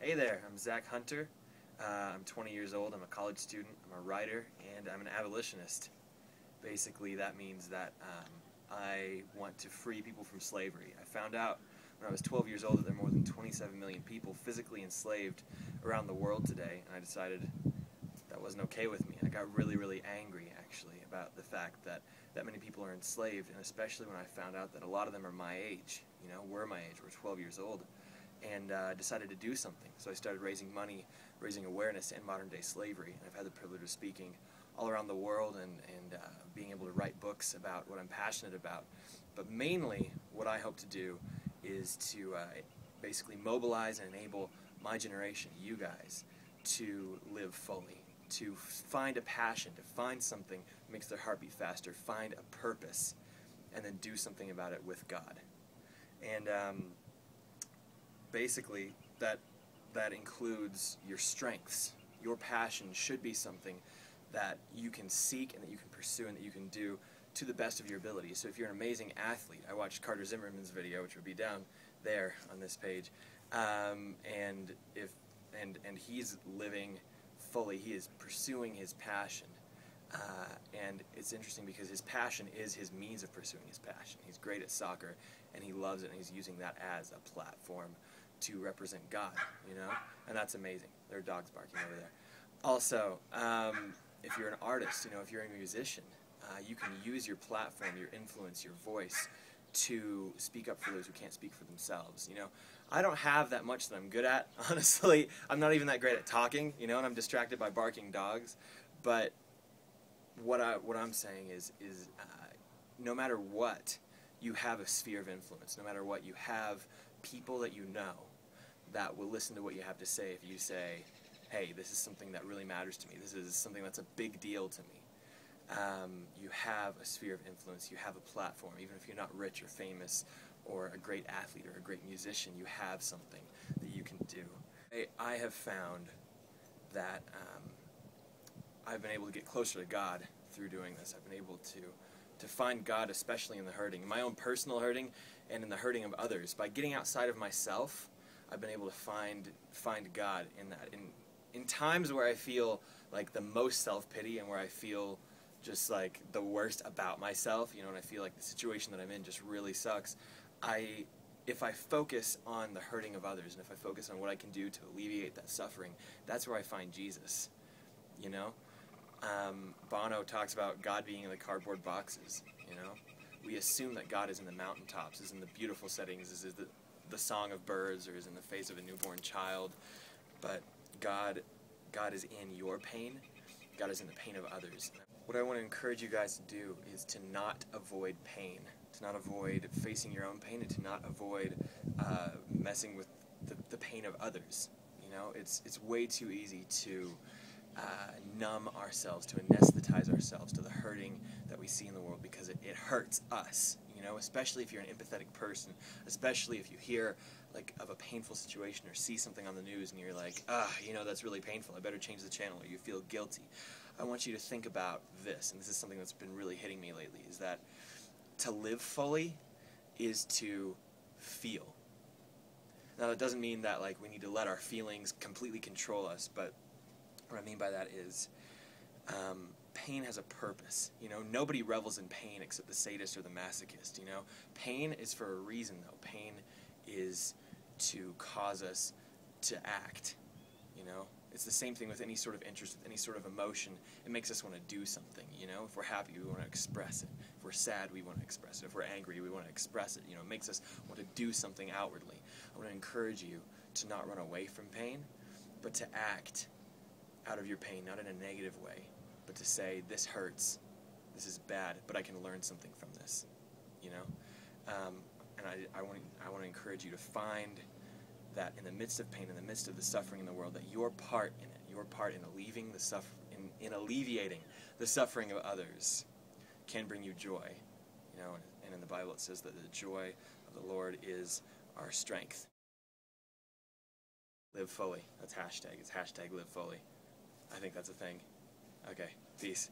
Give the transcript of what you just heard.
Hey there, I'm Zach Hunter. I'm 20 years old, I'm a college student, I'm a writer, and I'm an abolitionist. Basically, that means that I want to free people from slavery. I found out when I was 12 years old that there are more than 27 million people physically enslaved around the world today, and I decided that wasn't okay with me. I got really, really angry, actually, about the fact that that many people are enslaved, and especially when I found out that a lot of them are my age. You know, we're my age, we're 12 years old. And decided to do something. So I started raising money, raising awareness to end modern-day slavery. And I've had the privilege of speaking all around the world and being able to write books about what I'm passionate about. But mainly, what I hope to do is to basically mobilize and enable my generation, you guys, to live fully, to find a passion, to find something that makes their heart beat faster, find a purpose, and then do something about it with God. And basically, that includes your strengths. Your passion should be something that you can seek and that you can pursue and that you can do to the best of your ability. So if you're an amazing athlete, I watched Carter Zimmerman's video, which would be down there on this page, and he's living fully. He is pursuing his passion. And it's interesting because his passion is his means of pursuing his passion. He's great at soccer, and he loves it, and he's using that as a platform to represent God, you know? And that's amazing. There are dogs barking over there. Also, if you're an artist, you know, if you're a musician, you can use your platform, your influence, your voice to speak up for those who can't speak for themselves, you know? I don't have that much that I'm good at, honestly. I'm not even that great at talking, you know, and I'm distracted by barking dogs. But what I'm saying is no matter what, you have a sphere of influence. No matter what, you have people that you know that will listen to what you have to say if you say, hey, this is something that really matters to me. This is something that's a big deal to me. You have a sphere of influence. You have a platform. Even if you're not rich or famous or a great athlete or a great musician, you have something that you can do. I have found that I've been able to get closer to God through doing this. I've been able to find God, especially in the hurting, in my own personal hurting and in the hurting of others. By getting outside of myself, I've been able to find God in that. In times where I feel like the most self-pity and where I feel just like the worst about myself, you know, and I feel like the situation that I'm in just really sucks, if I focus on the hurting of others and if I focus on what I can do to alleviate that suffering, that's where I find Jesus, you know? Bono talks about God being in the cardboard boxes, you know? We assume that God is in the mountaintops, is in the beautiful settings, is the song of birds, or is in the face of a newborn child. But God is in your pain. God is in the pain of others. What I want to encourage you guys to do is to not avoid pain, to not avoid facing your own pain, and to not avoid messing with the pain of others. You know, it's way too easy to numb ourselves, to anesthetize ourselves to the hurting that we see in the world because it hurts us, you know, especially if you're an empathetic person, especially if you hear like of a painful situation or see something on the news and you're like, you know, that's really painful, I better change the channel, or you feel guilty. I want you to think about this, and this is something that's been really hitting me lately, is that to live fully is to feel. Now that doesn't mean that like we need to let our feelings completely control us, but what I mean by that is pain has a purpose. You know, nobody revels in pain except the sadist or the masochist, you know. Pain is for a reason, though. Pain is to cause us to act, you know. It's the same thing with any sort of interest, with any sort of emotion. It makes us want to do something, you know. If we're happy, we want to express it. If we're sad, we want to express it. If we're angry, we want to express it. You know, it makes us want to do something outwardly. I want to encourage you to not run away from pain, but to act out of your pain, not in a negative way, but to say, this hurts, this is bad, but I can learn something from this, you know? And I want to encourage you to find that in the midst of pain, in the midst of the suffering in the world, that your part in it, your part in in alleviating the suffering of others can bring you joy, you know? And in the Bible it says that the joy of the Lord is our strength. Live fully. That's hashtag. It's hashtag live fully. I think that's a thing. Okay, peace.